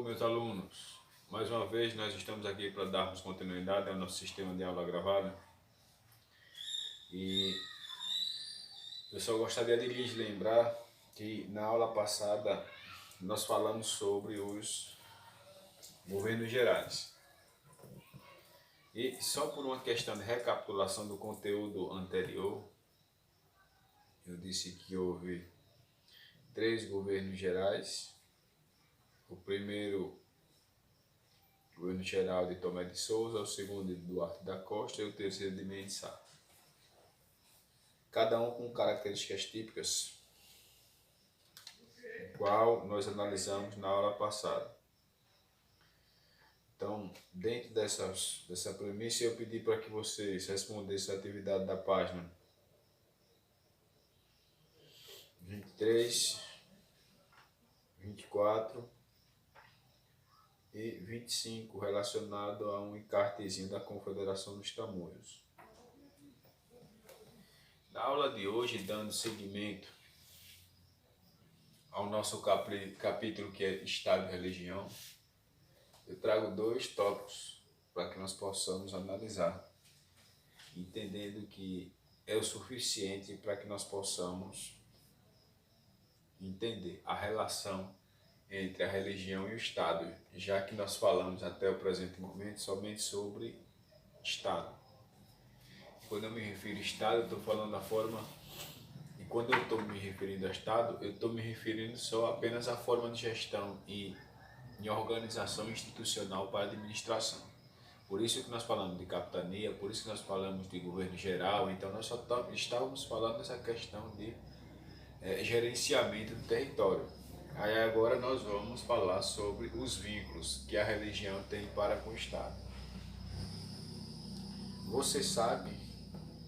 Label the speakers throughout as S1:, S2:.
S1: Alô, meus alunos. Mais uma vez nós estamos aqui para darmos continuidade ao nosso sistema de aula gravada. E eu só gostaria de lhes lembrar que na aula passada nós falamos sobre os governos gerais. E só por uma questão de recapitulação do conteúdo anterior, eu disse que houve 3 governos gerais. O primeiro, governo geral de Tomé de Souza, o segundo de Duarte da Costa e o terceiro de Mendes Sá. Cada um com características típicas, qual nós analisamos na aula passada. Então, dentro dessa premissa, eu pedi para que vocês respondessem a atividade da página 23, 24 e 25, relacionado a um encartezinho da Confederação dos Tamoios. Na aula de hoje, dando seguimento ao nosso capítulo que é Estado e Religião, eu trago 2 tópicos para que nós possamos analisar, entendendo que é o suficiente para que nós possamos entender a relação entre a religião e o Estado, já que nós falamos até o presente momento somente sobre Estado. Quando eu me refiro a Estado, eu estou falando da forma, e quando eu estou me referindo a Estado, eu estou me referindo só apenas à forma de gestão e organização institucional para a administração. Por isso que nós falamos de capitania, por isso que nós falamos de governo geral, então nós só estávamos falando dessa questão de gerenciamento do território. Aí agora nós vamos falar sobre os vínculos que a religião tem para com o Estado. Você sabe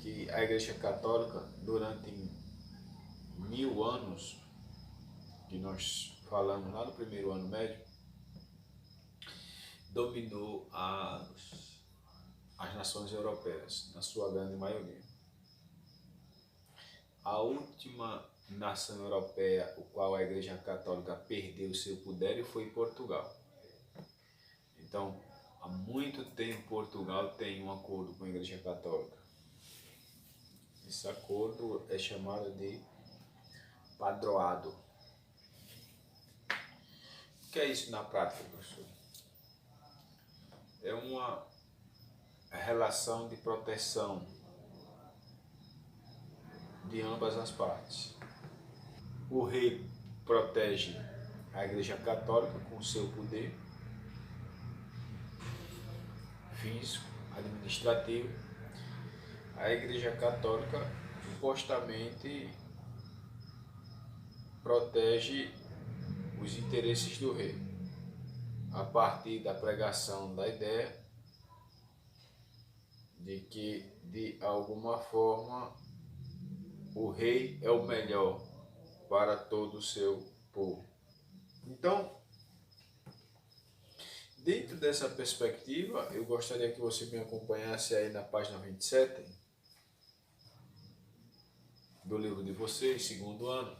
S1: que a Igreja Católica, durante 1000 anos, que nós falamos lá no primeiro ano médio, dominou as nações europeias, na sua grande maioria. A última nação europeia, o qual a Igreja Católica perdeu seu poder, foi Portugal. Então, há muito tempo Portugal tem um acordo com a Igreja Católica. Esse acordo é chamado de padroado. O que é isso na prática, professor? É uma relação de proteção de ambas as partes. O rei protege a Igreja Católica com seu poder físico, administrativo. A Igreja Católica supostamente protege os interesses do rei, a partir da pregação da ideia de que, de alguma forma, o rei é o melhor para todo o seu povo. Então, dentro dessa perspectiva, eu gostaria que você me acompanhasse aí na página 27 do livro de vocês, segundo ano.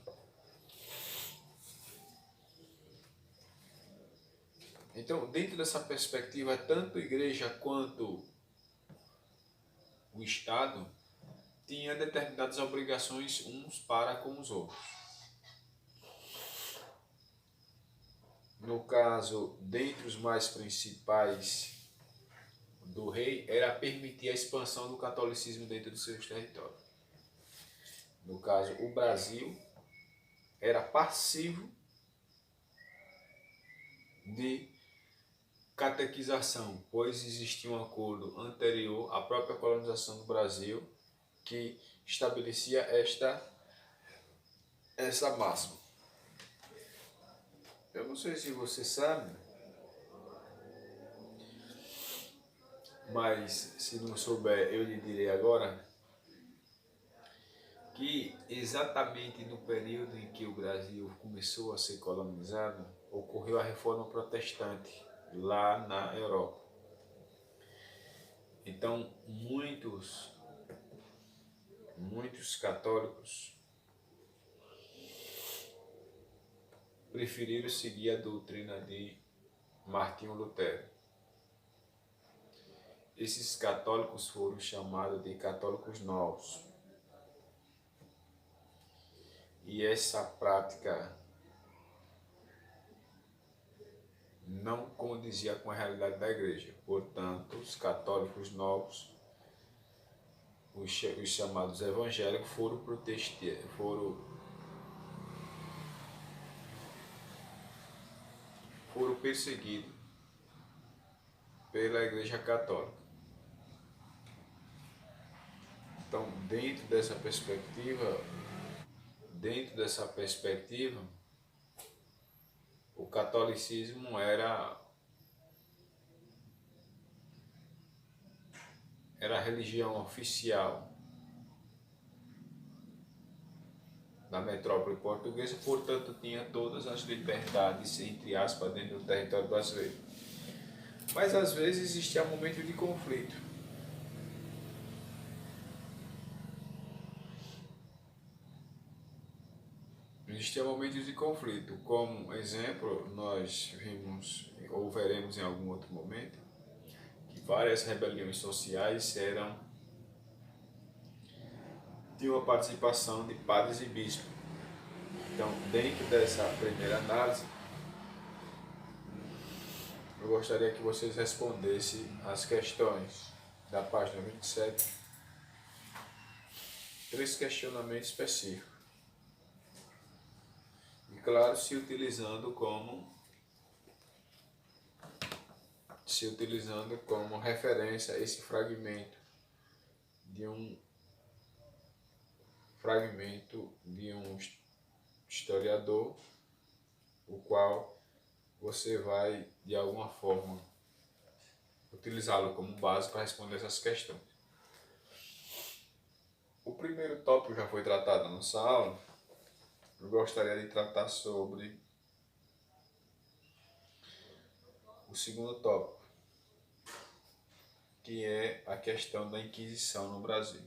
S1: Então, dentro dessa perspectiva, tanto a igreja quanto o Estado tinha determinadas obrigações uns para com os outros. No caso, dentre os mais principais do rei, era permitir a expansão do catolicismo dentro dos seus territórios. No caso, o Brasil era passivo de catequização, pois existia um acordo anterior à própria colonização do Brasil que estabelecia essa máxima. Eu não sei se você sabe, mas se não souber, eu lhe direi agora, que exatamente no período em que o Brasil começou a ser colonizado, ocorreu a Reforma Protestante lá na Europa. Então, muitos católicos preferiram seguir a doutrina de Martinho Lutero. Esses católicos foram chamados de católicos novos. E essa prática não condizia com a realidade da igreja. Portanto, os católicos novos, os chamados evangélicos, foram perseguidos pela igreja católica. Então, dentro dessa perspectiva, o catolicismo era a religião oficial da metrópole portuguesa, portanto tinha todas as liberdades, entre aspas, dentro do território brasileiro. Mas às vezes existia momento de conflito. Existiam momentos de conflito. Como exemplo, nós vimos ou veremos em algum outro momento que várias rebeliões sociais tinham a participação de padres e bispos. Então, dentro dessa primeira análise, eu gostaria que vocês respondessem as questões da página 27, 3 questionamentos específicos. E claro, se utilizando como referência esse fragmento de um historiador, o qual você vai, de alguma forma, utilizá-lo como base para responder essas questões. O primeiro tópico já foi tratado na nossa aula. Eu gostaria de tratar sobre o segundo tópico, que é a questão da Inquisição no Brasil.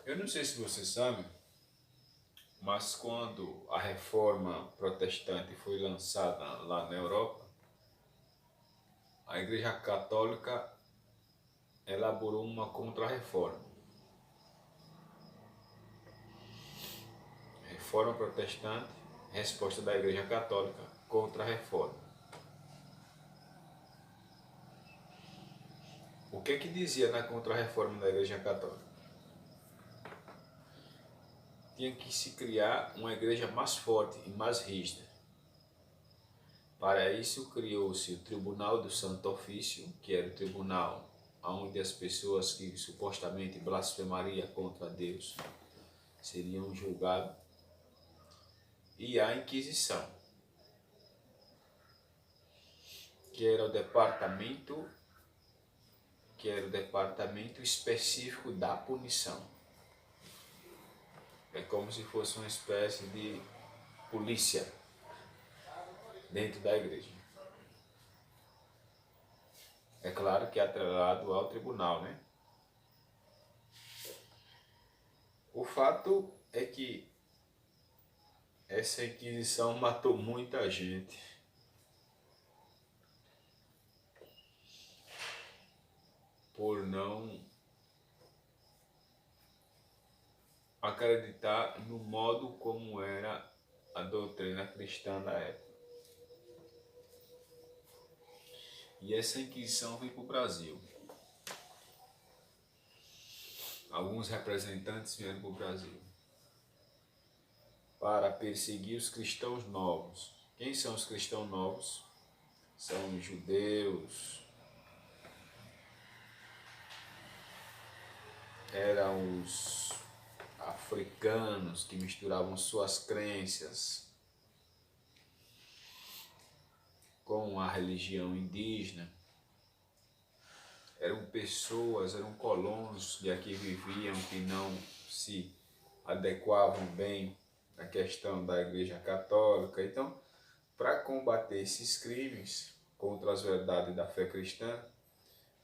S1: Eu não sei se você sabe, mas quando a reforma protestante foi lançada lá na Europa, a Igreja Católica elaborou uma contra-reforma. Reforma protestante, resposta da Igreja Católica contra a reforma. O que dizia na contra-reforma da Igreja Católica? Tinha que se criar uma igreja mais forte e mais rígida. Para isso criou-se o Tribunal do Santo Ofício, que era o tribunal onde as pessoas que supostamente blasfemariam contra Deus seriam julgadas, e a Inquisição, que era o departamento específico da punição. É como se fosse uma espécie de polícia dentro da igreja. É claro que é atrelado ao tribunal, né? O fato é que essa Inquisição matou muita gente. Por não acreditar no modo como era a doutrina cristã da época. E essa Inquisição veio para o Brasil. Alguns representantes vieram para o Brasil para perseguir os cristãos novos. Quem são os cristãos novos? São os judeus, eram os africanos que misturavam suas crenças com a religião indígena. Eram pessoas, eram colonos que aqui viviam, que não se adequavam bem à questão da Igreja Católica. Então, para combater esses crimes contra as verdades da fé cristã,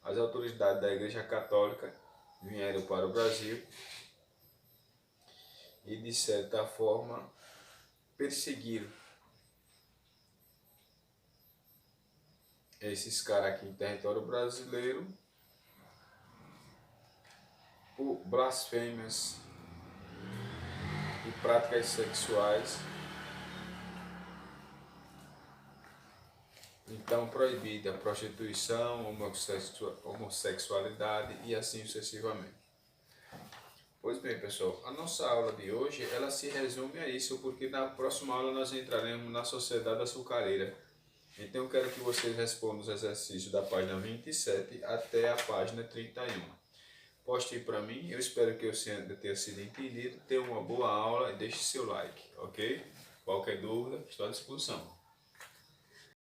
S1: as autoridades da Igreja Católica vieram para o Brasil e, de certa forma, perseguiram esses caras aqui em território brasileiro por blasfêmias e práticas sexuais, então proibida a prostituição, homossexualidade e assim sucessivamente. Pois bem, pessoal, a nossa aula de hoje ela se resume a isso, porque na próxima aula nós entraremos na sociedade açucareira. Então eu quero que vocês respondam os exercícios da página 27 até a página 31. Poste para mim, eu espero que eu tenha sido entendido. Tenha uma boa aula e deixe seu like, ok? Qualquer dúvida, estou à disposição.